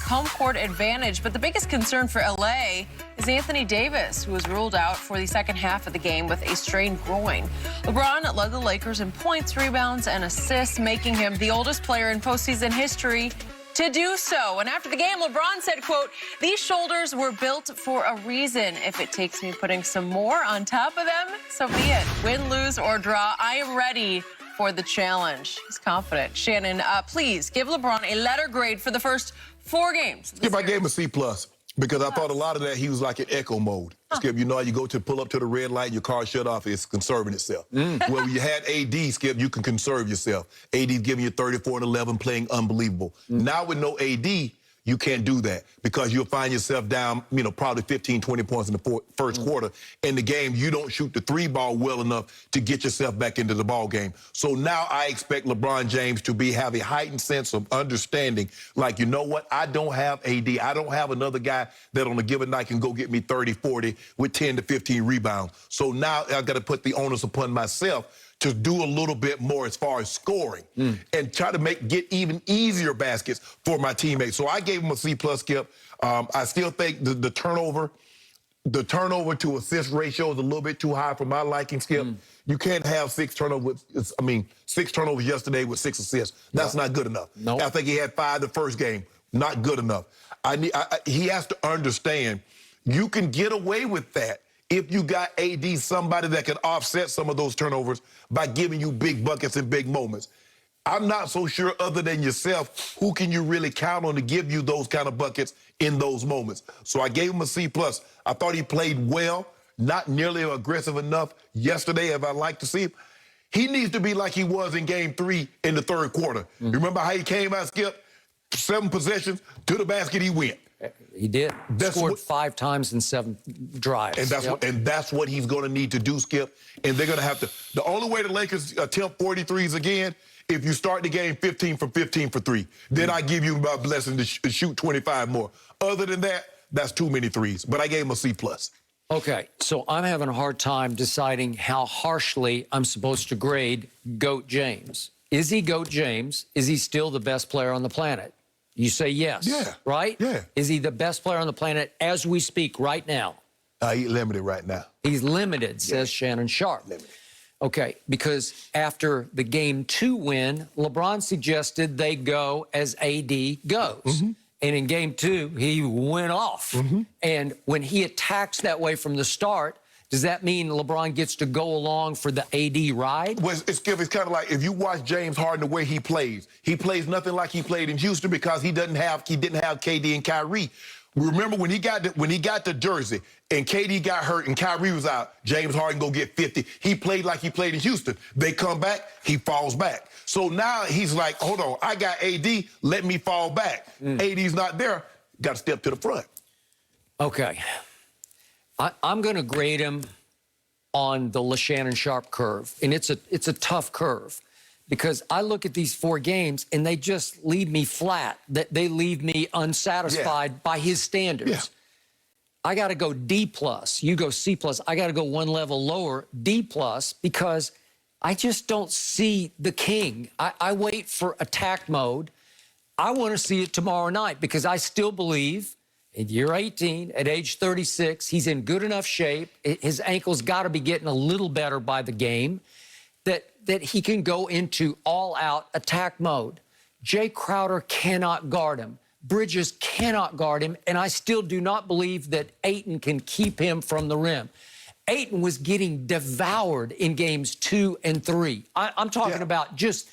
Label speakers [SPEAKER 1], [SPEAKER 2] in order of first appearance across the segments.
[SPEAKER 1] home court advantage. But the biggest concern for LA is Anthony Davis, who was ruled out for the second half of the game with a strained groin. LeBron led the Lakers in points, rebounds, and assists, making him the oldest player in postseason history to do so. And after the game, LeBron said, quote, "These shoulders were built for a reason. If it takes me putting some more on top of them, so be it. Win, lose, or draw, I am ready for the challenge." He's confident. Shannon, please give LeBron a letter grade for the first 4 games.
[SPEAKER 2] Skip, I gave him a C+, because I thought a lot of that he was like in echo mode. Skip, you know how you go to pull up to the red light, your car shut off, it's conserving itself. Well, when you had AD, Skip, you can conserve yourself. AD's giving you 34 and 11, playing unbelievable. Now with no AD, you can't do that because you'll find yourself down, probably 15, 20 points in the first quarter. In the game, you don't shoot the 3 ball well enough to get yourself back into the ball game. So now I expect LeBron James to have a heightened sense of understanding. Like, you know what? I don't have AD. I don't have another guy that on a given night can go get me 30, 40 with 10 to 15 rebounds. So now I've got to put the onus upon myself to do a little bit more as far as scoring and try to get even easier baskets for my teammates. So I gave him a C+, Skip. I still think the turnover to assist ratio is a little bit too high for my liking, Skip. You can't have 6 turnovers. 6 turnovers yesterday with 6 assists. That's not good enough.
[SPEAKER 3] Nope.
[SPEAKER 2] I think he had 5 the first game. Not good enough. He has to understand you can get away with that if you got AD, somebody that can offset some of those turnovers by giving you big buckets and big moments. I'm not so sure, other than yourself, who can you really count on to give you those kind of buckets in those moments. So I gave him a C+. I thought he played well, not nearly aggressive enough yesterday as I'd like to see him. He needs to be like he was in Game 3 in the third quarter. You remember how he came out, Skip? 7 possessions, to the basket he went.
[SPEAKER 3] He did. Scored 5 times in 7 drives.
[SPEAKER 2] And that's what he's going to need to do, Skip. And they're going to have to. The only way the Lakers attempt 43s again, if you start the game 15 for 3. Then I give you my blessing to shoot 25 more. Other than that, that's too many threes. But I gave him a C+.
[SPEAKER 3] Okay, so I'm having a hard time deciding how harshly I'm supposed to grade GOAT James. Is he GOAT James? Is he still the best player on the planet? You say yes, right?
[SPEAKER 2] Yeah.
[SPEAKER 3] Is he the best player on the planet as we speak right now?
[SPEAKER 2] He's limited right now.
[SPEAKER 3] He's limited, says Shannon Sharp.
[SPEAKER 2] Limited.
[SPEAKER 3] Okay, because after the Game 2 win, LeBron suggested they go as AD goes. And in Game 2, he went off. And when he attacks that way from the start, does that mean LeBron gets to go along for the AD ride?
[SPEAKER 2] Well, it's kind of like if you watch James Harden the way he plays nothing like he played in Houston because he didn't have KD and Kyrie. Remember when he got the jersey and KD got hurt and Kyrie was out, James Harden go get 50. He played like he played in Houston. They come back, he falls back. So now he's like, hold on, I got AD, let me fall back. AD's not there, got to step to the front.
[SPEAKER 3] Okay. I'm going to grade him on the Shannon Sharp curve, and it's a tough curve because I look at these 4 games and they just leave me flat. They leave me unsatisfied by his standards. I got to go D+. You go C+. I got to go 1 level lower, D+, because I just don't see the king. I wait for attack mode. I want to see it tomorrow night because I still believe in year 18, at age 36, he's in good enough shape. His ankle's got to be getting a little better by the game, that he can go into all-out attack mode. Jay Crowder cannot guard him. Bridges cannot guard him, and I still do not believe that Ayton can keep him from the rim. Ayton was getting devoured in games 2 and 3. I'm talking about just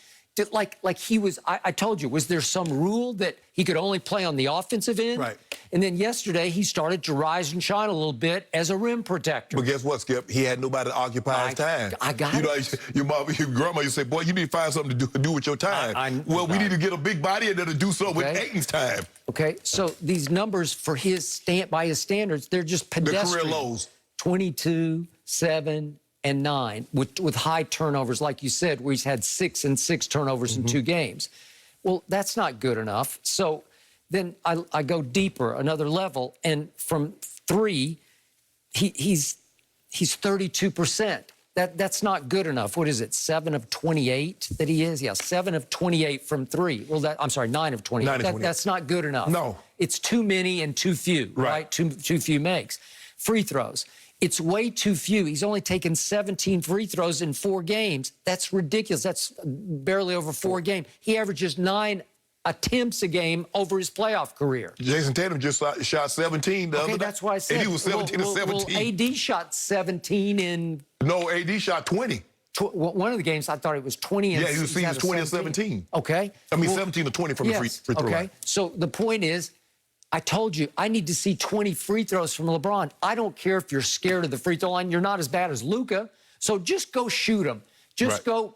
[SPEAKER 3] like he was. I told you, was there some rule that he could only play on the offensive end?
[SPEAKER 2] Right.
[SPEAKER 3] And then yesterday, he started to rise and shine a little bit as a rim protector.
[SPEAKER 2] But guess what, Skip? He had nobody to occupy his time.
[SPEAKER 3] I got it.
[SPEAKER 2] Your mom, your grandma, you say, boy, you need to find something to do with your time. Well, we need to get a big body in there to do something with Ayton's time.
[SPEAKER 3] Okay, so these numbers for by his standards, they're just pedestrian.
[SPEAKER 2] The career lows.
[SPEAKER 3] 22, 7, and 9 with high turnovers, like you said, where he's had 6 and 6 turnovers in 2 games. Well, that's not good enough. So then I go deeper, another level, and from 3, he's 32%. That's not good enough. What is it, 7 of 28 that he is? Yeah, 7 of 28 from 3. Well, I'm sorry, 9 of 28.
[SPEAKER 2] 9 of 28.
[SPEAKER 3] That's not good enough.
[SPEAKER 2] No.
[SPEAKER 3] it's too many and too few, right? Too few makes. Free throws. It's way too few. He's only taken 17 free throws in 4 games. That's ridiculous. That's barely over 4 games. He averages 9 attempts a game over his playoff career.
[SPEAKER 2] Jason Tatum just shot 17 the other day.
[SPEAKER 3] That's why I said.
[SPEAKER 2] And he was 17 to 17.
[SPEAKER 3] AD shot 17 in...
[SPEAKER 2] No, AD shot 20.
[SPEAKER 3] One of the games, I thought it was 20 and...
[SPEAKER 2] Yeah, he was 20 and 17.
[SPEAKER 3] Okay.
[SPEAKER 2] I mean, 17 to 20 from the free throw line.
[SPEAKER 3] So the point is, I told you, I need to see 20 free throws from LeBron. I don't care if you're scared of the free throw line. You're not as bad as Luka. So just go shoot them. Just go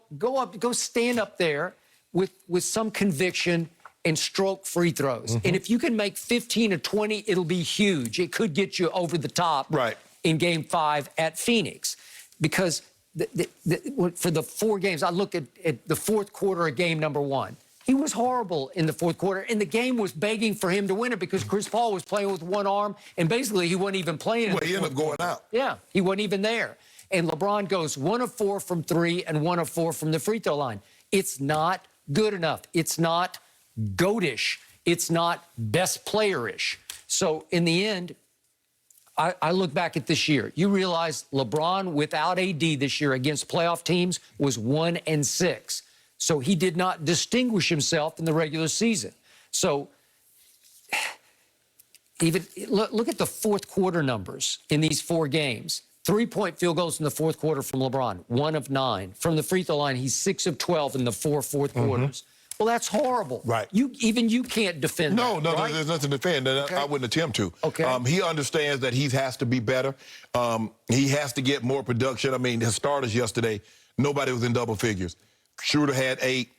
[SPEAKER 3] stand up there with some conviction and stroke free throws. And if you can make 15 to 20, it'll be huge. It could get you over the top in Game 5 at Phoenix. Because for the 4 games, I look at the fourth quarter of game number 1. He was horrible in the fourth quarter, and the game was begging for him to win it because Chris Paul was playing with one arm, and basically he wasn't even playing.
[SPEAKER 2] Well, he ended up going out.
[SPEAKER 3] Yeah, he wasn't even there. And LeBron goes 1 of 4 from 3 and 1 of 4 from the free throw line. It's not good enough. It's not goatish. It's not best player-ish. So in the end, I look back at this year. You realize LeBron without AD this year against playoff teams was 1-6. So he did not distinguish himself in the regular season. So even look at the fourth quarter numbers in these 4 games. 3-point field goals in the fourth quarter from LeBron, 1 of 9. From the free throw line, he's 6 of 12 in the 4 fourth quarters. Well, that's horrible. Right. Even you can't defend that.
[SPEAKER 2] No, there's nothing to defend. I wouldn't attempt to.
[SPEAKER 3] Okay.
[SPEAKER 2] He understands that he has to be better. He has to get more production. I mean, his starters yesterday, nobody was in double figures. Schroeder had 8.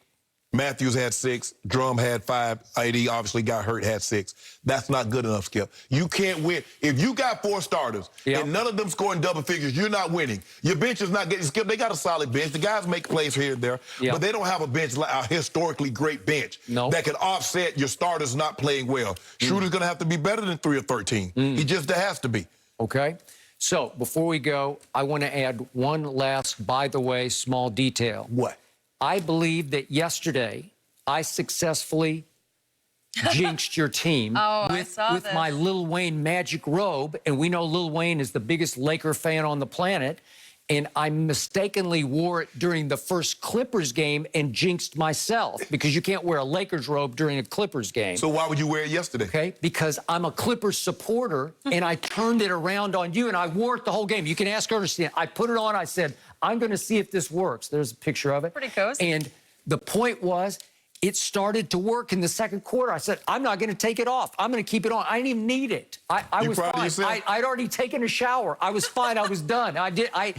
[SPEAKER 2] Matthews had 6. Drum had 5. AD obviously got hurt, had 6. That's not good enough, Skip. You can't win. If you got 4 starters and none of them scoring double figures, you're not winning. Your bench is not getting, Skip, they got a solid bench. The guys make plays here and there, but they don't have a bench, like a historically great bench that can offset your starters not playing well. Schroeder's going to have to be better than 3 or 13. He just has to be.
[SPEAKER 3] Okay. So before we go, I want to add one last, by the way, small detail.
[SPEAKER 2] What?
[SPEAKER 3] I believe that yesterday I successfully jinxed your team with my Lil Wayne magic robe. And we know Lil Wayne is the biggest Laker fan on the planet. And I mistakenly wore it during the first Clippers game and jinxed myself because you can't wear a Lakers robe during a Clippers game.
[SPEAKER 2] So why would you wear it yesterday?
[SPEAKER 3] Okay, because I'm a Clippers supporter and I turned it around on you and I wore it the whole game. You can ask Ernestine. I put it on. I said, I'm going to see if this works. There's a picture of it.
[SPEAKER 1] Pretty cozy.
[SPEAKER 3] And the point was, it started to work in the second quarter. I said, I'm not going to take it off. I'm going to keep it on. I didn't even need it. I was fine. I'd already taken a shower. I was fine. I was done. I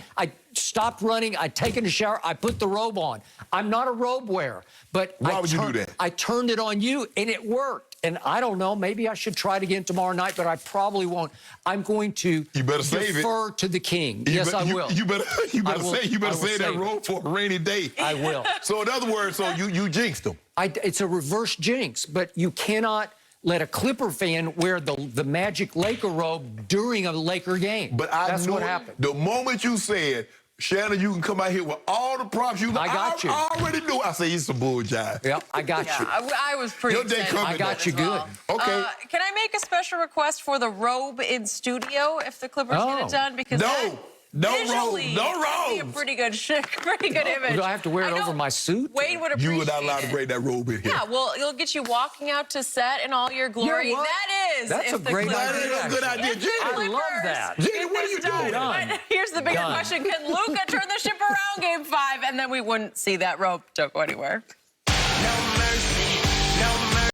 [SPEAKER 3] stopped running. I'd taken a shower. I put the robe on. I'm not a robe wearer. But
[SPEAKER 2] why would you do that?
[SPEAKER 3] I turned it on you, and it worked. And I don't know. Maybe I should try it again tomorrow night, but I probably won't. I'm going to defer to the king. Yes, I will.
[SPEAKER 2] You better save that robe for a rainy day.
[SPEAKER 3] I will.
[SPEAKER 2] So in other words, you jinxed them.
[SPEAKER 3] It's a reverse jinx, but you cannot let a Clipper fan wear the Magic Laker robe during a Laker game.
[SPEAKER 2] But that's what happened. The moment you said, Shannon, you can come out here with all the props you got.
[SPEAKER 3] I got you.
[SPEAKER 2] I already knew. I say, he's some bull jive.
[SPEAKER 3] Yep, I got you.
[SPEAKER 1] I was pretty excited.
[SPEAKER 3] I got you good.
[SPEAKER 2] Okay.
[SPEAKER 1] Can I make a special request for the robe in studio if the Clippers get it done? Because
[SPEAKER 2] no robe.
[SPEAKER 1] Be a pretty good image.
[SPEAKER 3] Do I have to wear it over my suit?
[SPEAKER 1] Wade would appreciate
[SPEAKER 2] You were not allowed to bring that robe in here.
[SPEAKER 1] Yeah, well, it'll get you walking out to set in all your glory.
[SPEAKER 3] That's a great idea.
[SPEAKER 2] That is a good idea, Jenny.
[SPEAKER 3] I love that.
[SPEAKER 2] Jenny, what are you doing?
[SPEAKER 1] But here's the bigger question. Can Luka turn the ship around Game 5? And then we wouldn't see that robe. Don't go anywhere.